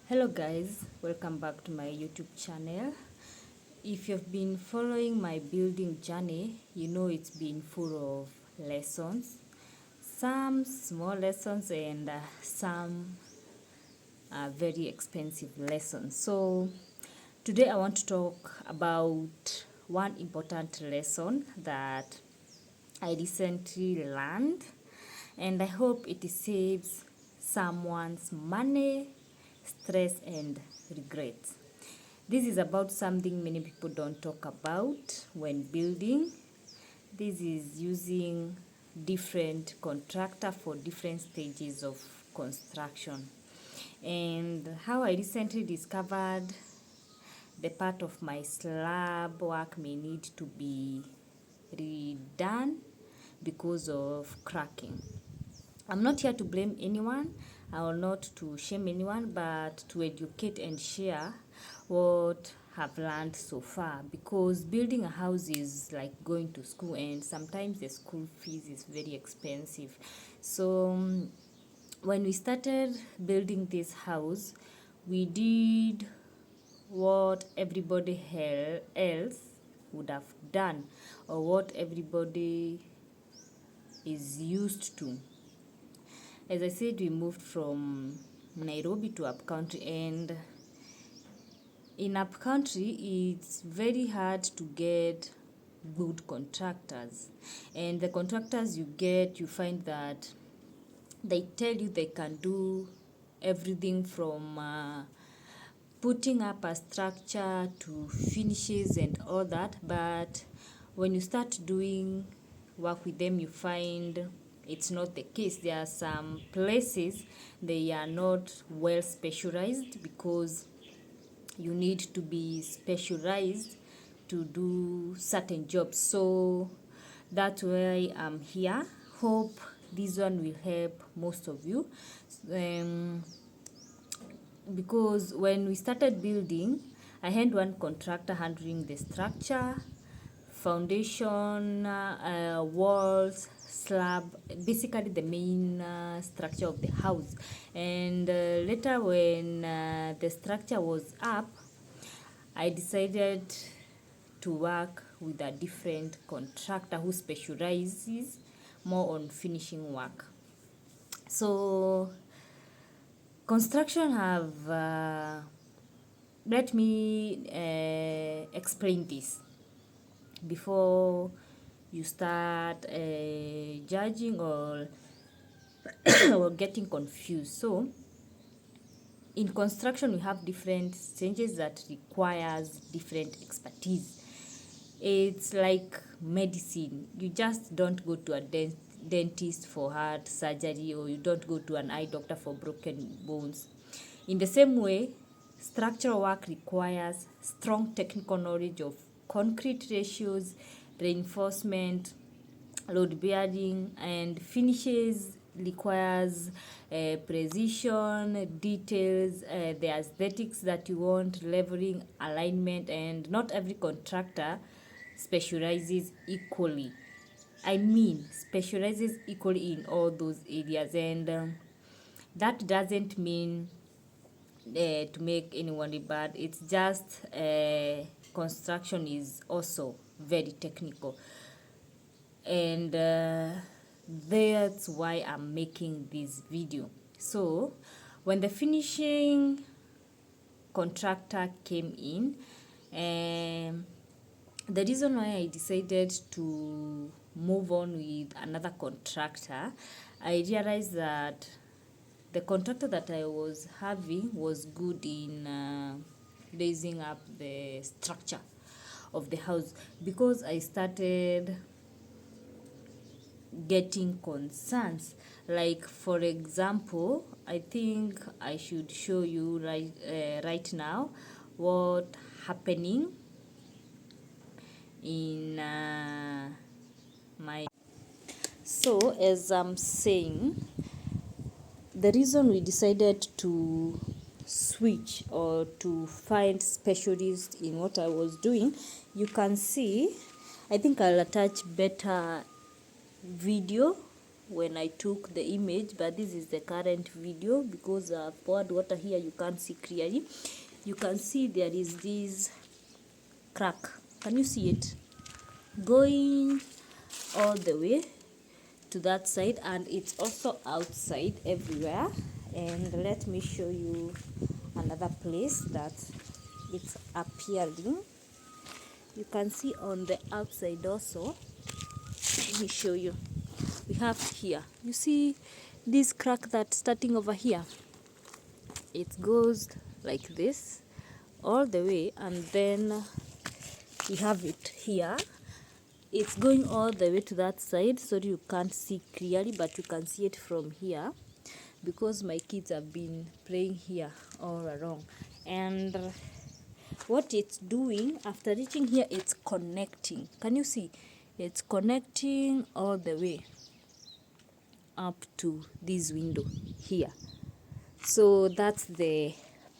Hello guys, welcome back to my YouTube channel. If you've been following my building journey, you know it's been full of lessons, some small lessons and some very expensive lessons. So today I want to talk about one important lesson that I recently learned, and I hope it saves someone's money, stress and regrets. This is about something many people don't talk about when building. This is using different contractor for different stages of construction, and how I recently discovered the part of my slab work may need to be redone because of cracking. I'm not here to blame anyone, or not to shame anyone, but to educate and share what I've learned so far, because building a house is like going to school, and sometimes the school fees is very expensive. So when we started building this house, we did what everybody else would have done, or what everybody is used to. As I said, we moved from Nairobi to upcountry, and in upcountry it's very hard to get good contractors, and the contractors you get, you find that they tell you they can do everything from putting up a structure to finishes and all that, but when you start doing work with them, you find it's not the case. There are some places they are not well specialized, because you need to be specialized to do certain jobs. So that's why I'm here. Hope this one will help most of you. Because when we started building, I had one contractor handling the structure, foundation, walls, slab, basically the main structure of the house. And later when the structure was up, I decided to work with a different contractor who specializes more on finishing work. So construction have let me explain this before you start judging or or getting confused. So in construction we have different stages that requires different expertise. It's like medicine. You just don't go to a dentist for heart surgery, or you don't go to an eye doctor for broken bones. In the same way, structural work requires strong technical knowledge of concrete ratios, reinforcement, load bearing, and finishes requires precision, details, the aesthetics that you want, leveling, alignment, and not every contractor specializes equally. I mean, specializes equally in all those areas, and that doesn't mean to make anyone bad. It's just construction is also very technical, and that's why I'm making this video. So when the finishing contractor came in, the reason why I decided to move on with another contractor, I realized that the contractor that I was having was good in raising up the structure of the house, because I started getting concerns. Like, for example, I think I should show you right now what happening in my. So as I'm saying, the reason we decided to switch or to find specialists in what I was doing, you can see, I think I'll attach better video when I took the image, but this is the current video because I've poured water here. You can't see clearly. You can see there is this crack. Can you see it? Going all the way to that side, and it's also outside everywhere. And let me show you another place that it's appearing. You can see on the outside also. Let me show you. We have here, you see this crack that's starting over here. It goes like this all the way, and then we have it here. It's going all the way to that side, so you can't see clearly, but you can see it from here because my kids have been playing here all along. And what it's doing after reaching here, it's connecting. Can you see? It's connecting all the way up to this window here. So that's the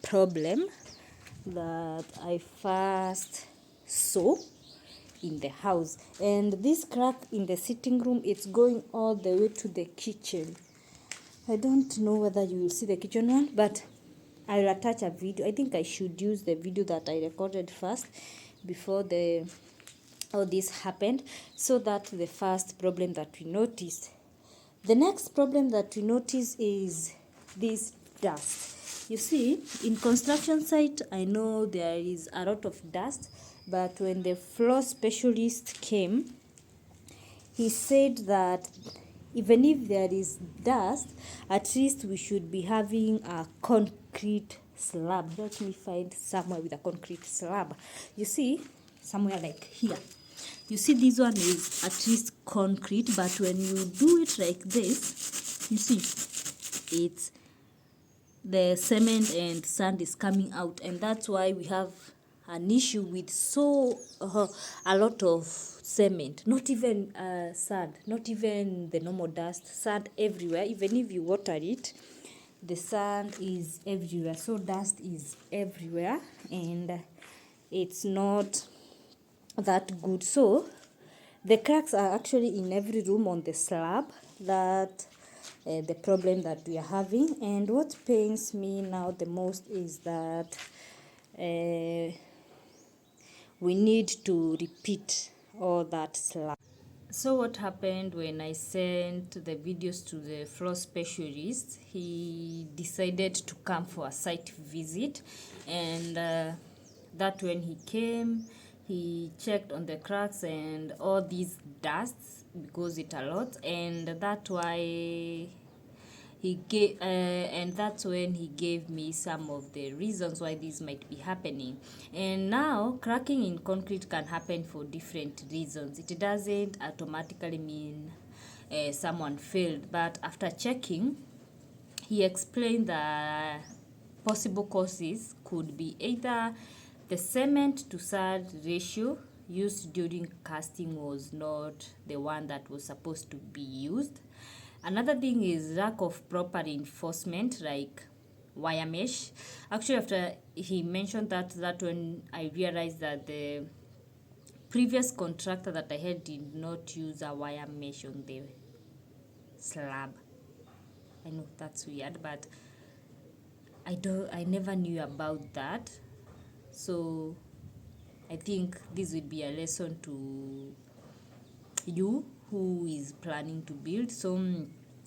problem that I first saw in the house. And this crack in the sitting room, it's going all the way to the kitchen. I don't know whether you will see the kitchen one, but I'll attach a video. I think I should use the video that I recorded first before all this happened, so that the first problem that we noticed. The next problem that we notice is this dust. You see, in construction site, I know there is a lot of dust, but when the floor specialist came, he said that even if there is dust, at least we should be having a concrete slab. Let me find somewhere with a concrete slab. You see, somewhere like here. You see, this one is at least concrete, but when you do it like this, you see, it's the cement and sand is coming out, and that's why we have an issue with a lot of cement, not even sand, not even the normal dust, sand everywhere. Even if you water it, the sand is everywhere, so dust is everywhere, and it's not that good. So the cracks are actually in every room on the slab. That the problem that we are having. And what pains me now the most is that we need to repeat all that slab. So what happened when I sent the videos to the floor specialist, he decided to come for a site visit, and that when he came, he checked on the cracks and all these dusts because it a lot, and that's why he gave and that's when he gave me some of the reasons why this might be happening. And now cracking in concrete can happen for different reasons. It doesn't automatically mean someone failed, but after checking, he explained that possible causes could be either the cement to sand ratio used during casting was not the one that was supposed to be used. Another thing is lack of proper reinforcement, like wire mesh. Actually, after he mentioned that when I realized that the previous contractor that I had did not use a wire mesh on the slab. I know that's weird, but I never knew about that. So I think this would be a lesson to you who is planning to build. So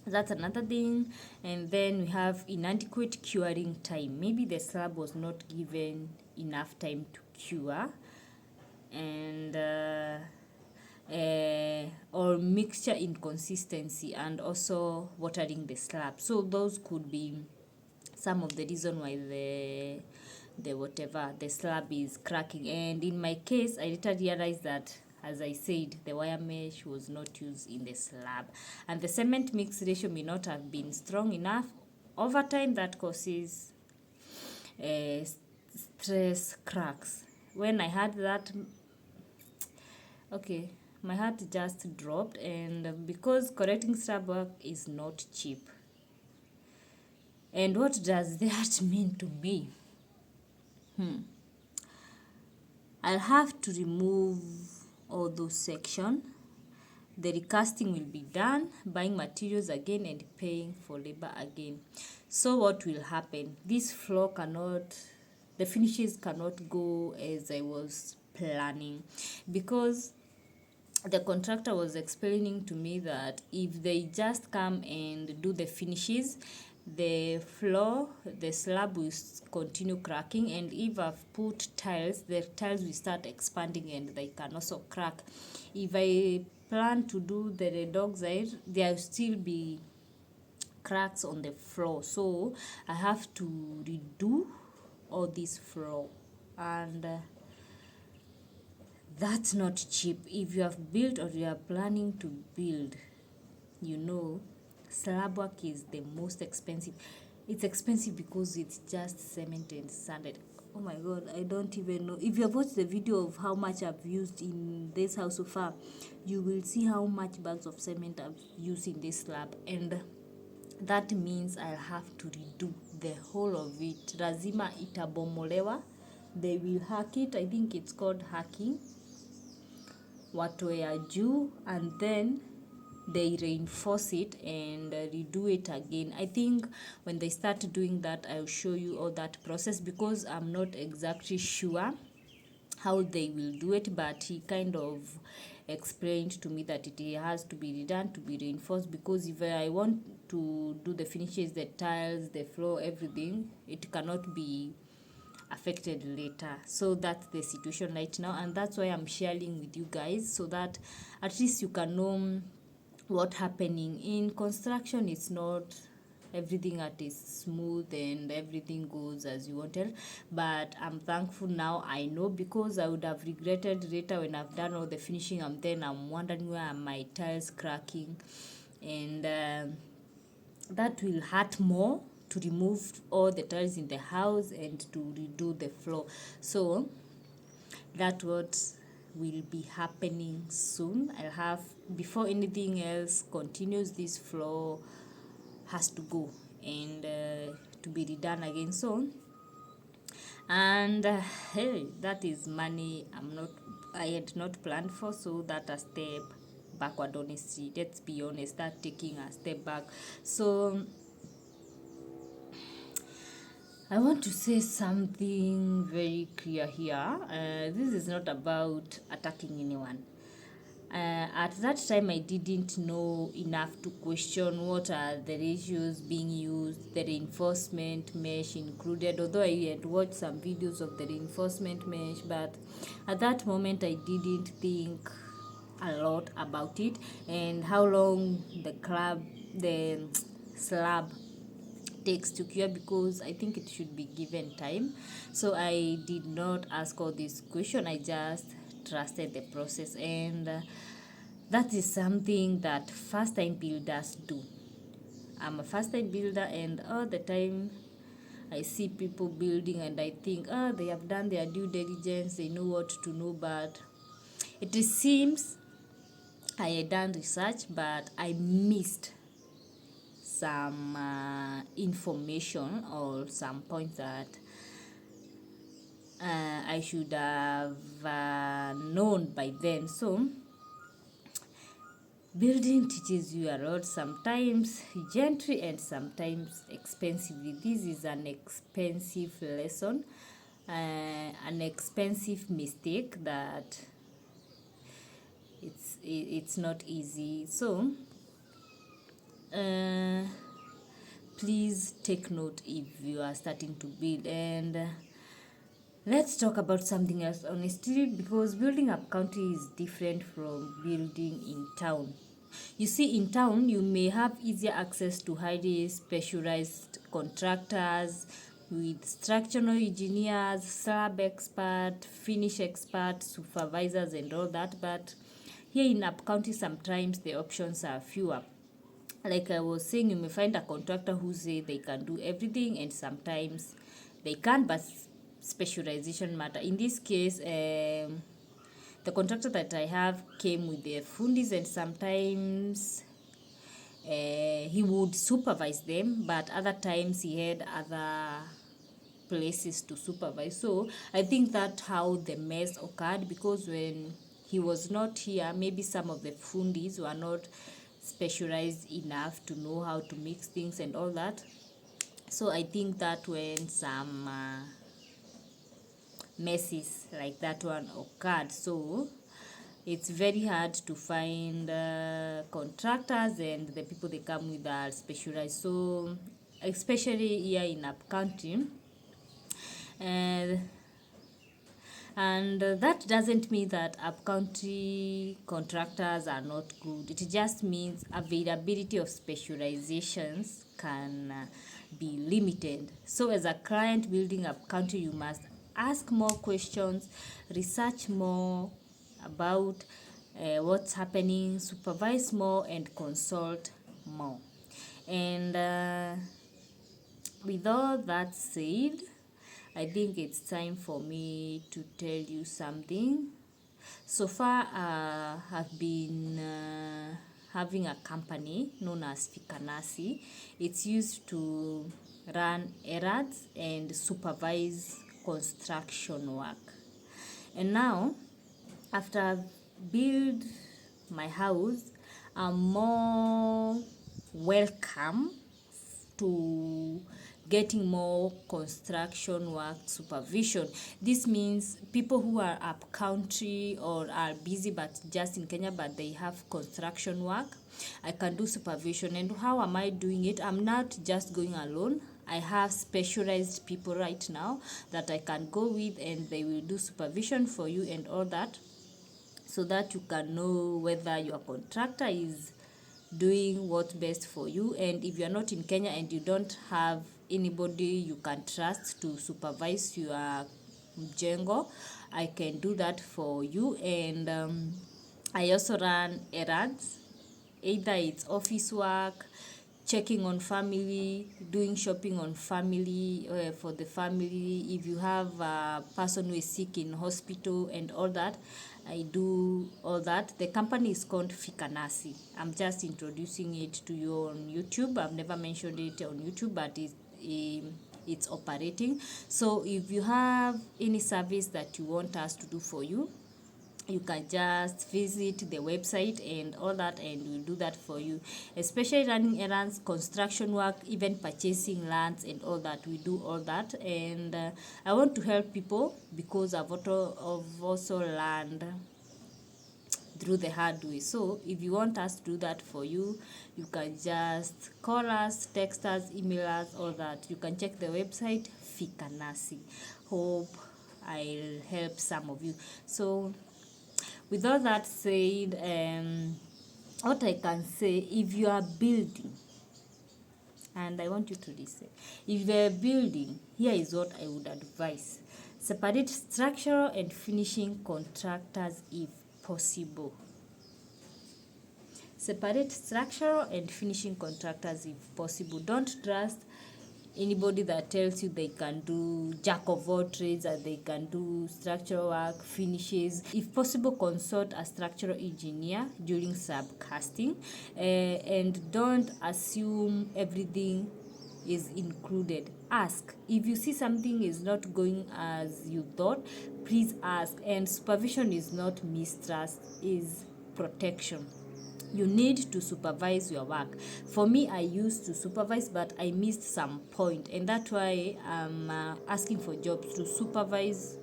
that's another thing. And then we have inadequate curing time. Maybe the slab was not given enough time to cure, and or mixture inconsistency, and also watering the slab. So those could be some of the reason why the slab is cracking. And in my case, I later realized that, as I said, the wire mesh was not used in the slab, and the cement mix ratio may not have been strong enough. Over time, that causes stress cracks. When I had that, okay, my heart just dropped, and because correcting slab work is not cheap. And what does that mean to me? I'll have to remove all those sections the recasting will be done, buying materials again and paying for labor again. So what will happen? This floor cannot, the finishes cannot go as I was planning, because the contractor was explaining to me that if they just come and do the finishes, the floor, the slab will continue cracking, and if I've put tiles, the tiles will start expanding and they can also crack. If I plan to do the red oxide, there will still be cracks on the floor, so I have to redo all this floor, and that's not cheap. If you have built or you are planning to build, you know, slab work is the most expensive. It's expensive because it's just cement and sanded. Oh my god, I don't even know. If you have watched the video of how much I've used in this house so far, you will see how much bags of cement I've used in this slab, and that means I'll have to redo the whole of it. Lazima itabomolewa. They will hack it. I think it's called hacking. Watoe ya juu, and then they reinforce it and redo it again. I think when they start doing that, I'll show you all that process, because I'm not exactly sure how they will do it, but he kind of explained to me that it has to be redone, to be reinforced, because if I want to do the finishes, the tiles, the floor, everything, it cannot be affected later. So that's the situation right now, and that's why I'm sharing with you guys, so that at least you can know what happening in construction. It's not everything that is smooth and everything goes as you wanted, but I'm thankful now. I know, because I would have regretted later when I've done all the finishing, and then I'm wondering where are my tiles cracking, and that will hurt more to remove all the tiles in the house and to redo the floor. So that's what will be happening soon. I'll have, before anything else continues, this floor has to go and to be redone again. So, and hey, that is money I had not planned for, so that a step backward, honestly. Let's be honest, that taking a step back. So I want to say something very clear here. This is not about attacking anyone. At that time, I didn't know enough to question what are the ratios being used, the reinforcement mesh included, although I had watched some videos of the reinforcement mesh, but at that moment I didn't think a lot about it, and how long the slab takes to cure, because I think it should be given time. So I did not ask all this question. I just trusted the process, and that is something that first time builders do. I'm a first time builder, and all the time I see people building and I think, they have done their due diligence, they know what to know, but it seems I had done research, but I missed some information or some points that I should have known by then. So building teaches you a lot, sometimes gently and sometimes expensively. This is an expensive lesson, an expensive mistake that it's not easy. So please take note if you are starting to build. And let's talk about something else, honestly, because building up country is different from building in town. You see, in town, you may have easier access to highly specialized contractors with structural engineers, slab expert, finish expert, supervisors, and all that. But here in up county, sometimes the options are fewer. Like I was saying, you may find a contractor who say they can do everything, and sometimes they can't, but specialization matter. In this case, the contractor that I have came with their fundis, and sometimes he would supervise them, but other times he had other places to supervise. So I think that's how the mess occurred, because when he was not here. Maybe some of the fundis were not specialized enough to know how to mix things and all that. So I think that when some messes like that one occurred, so it's very hard to find contractors, and the people they come with are specialized. So especially here in up country, and that doesn't mean that upcountry contractors are not good. It just means availability of specializations can be limited. So as a client building upcountry, you must ask more questions, research more about what's happening, supervise more, and consult more. And with all that said, I think it's time for me to tell you something. So far, I've been having a company known as Fikasi. It's used to run errands and supervise construction work. And now, after I've built my house, I'm more welcome to getting more construction work supervision. This means people who are up country or are busy but just in Kenya but they have construction work, I can do supervision. And how am I doing it? I'm not just going alone. I have specialized people right now that I can go with, and they will do supervision for you and all that, so that you can know whether your contractor is doing what's best for you. And if you're not in Kenya and you don't have anybody you can trust to supervise your mjengo, I can do that for you. And I also run errands, either it's office work, checking on family, doing shopping on family, for the family. If you have a person who is sick in hospital and all that, I do all that. The company is called Fikasi. I'm just introducing it to you on YouTube. I've never mentioned it on YouTube, but it's operating. So if you have any service that you want us to do for you, you can just visit the website and all that, and we'll do that for you, especially running errands, construction work, even purchasing lands and all that. We do all that. And I want to help people because I've also learned through the hard way. So if you want us to do that for you, you can just call us, text us, email us, all that. You can check the website Fikasi. Hope I'll help some of you. So with all that said, what I can say, if you are building, and I want you to listen, if you are building, here is what I would advise. Separate structural and finishing contractors if possible. Separate structural and finishing contractors if possible. Don't trust anybody that tells you they can do jack of all trades, and they can do structural work, finishes. If possible, consult a structural engineer during subcasting, and don't assume everything is included. Ask. If you see something is not going as you thought, please ask. And supervision is not mistrust, is protection. You need to supervise your work. For me, I used to supervise, but I missed some point, and that's why I'm asking for jobs to supervise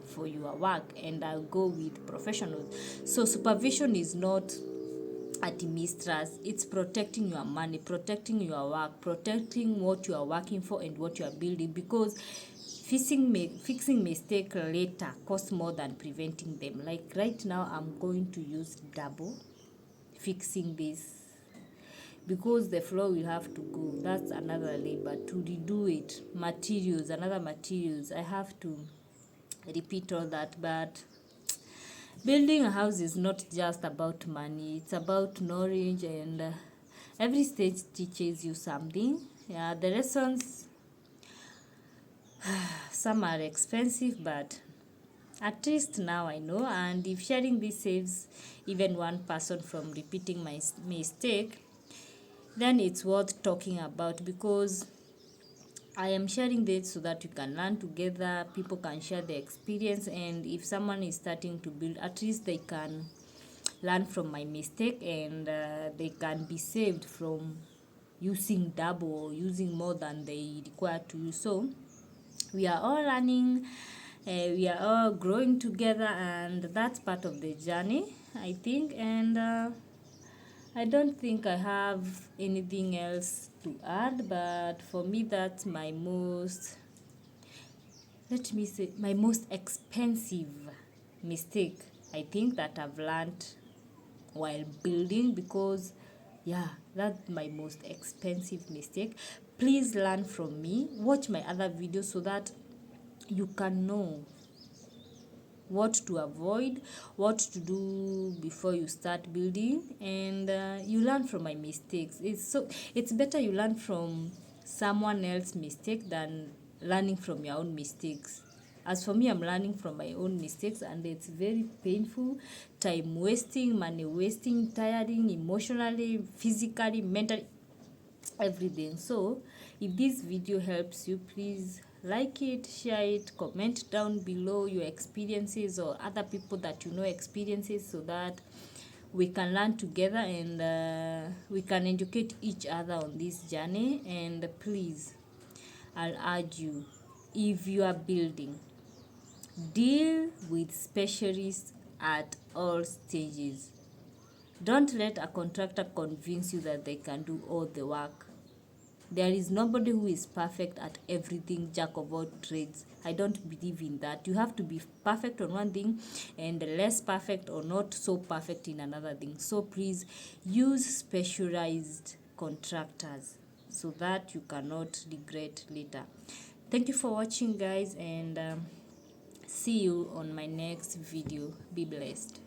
for your work, and I'll go with professionals. So supervision is not at mistrust. It's protecting your money, protecting your work, protecting what you are working for and what you are building, because fixing mistake later costs more than preventing them. Like right now, I'm going to use double fixing this because the floor will have to go. That's another labor to redo it. Materials, another materials. I have to repeat all that. But building a house is not just about money. It's about knowledge, and every stage teaches you something. Yeah, the lessons, some are expensive, but at least now I know. And if sharing this saves even one person from repeating my mistake, then it's worth talking about, because I am sharing this so that you can learn together, people can share their experience, and if someone is starting to build, at least they can learn from my mistake, and they can be saved from using double or using more than they require to use. So we are all learning, we are all growing together, and that's part of the journey, I think. And I don't think I have anything else to add, but for me, that's my most, let me say, my most expensive mistake, I think, that I've learned while building, because yeah, that's my most expensive mistake. Please learn from me, watch my other videos so that you can know what to avoid, what to do before you start building, and you learn from my mistakes. It's better you learn from someone else's mistake than learning from your own mistakes. As for me, I'm learning from my own mistakes, and it's very painful, time wasting, money wasting, tiring, emotionally, physically, mentally, everything. So if this video helps you, please like it, share it, comment down below your experiences or other people that you know experiences, so that we can learn together, and we can educate each other on this journey. And please, I'll urge you, if you are building, deal with specialists at all stages. Don't let a contractor convince you that they can do all the work. There is nobody who is perfect at everything, jack of all trades. I don't believe in that. You have to be perfect on one thing and less perfect or not so perfect in another thing. So please use specialized contractors so that you cannot regret later. Thank you for watching, guys, and see you on my next video. Be blessed.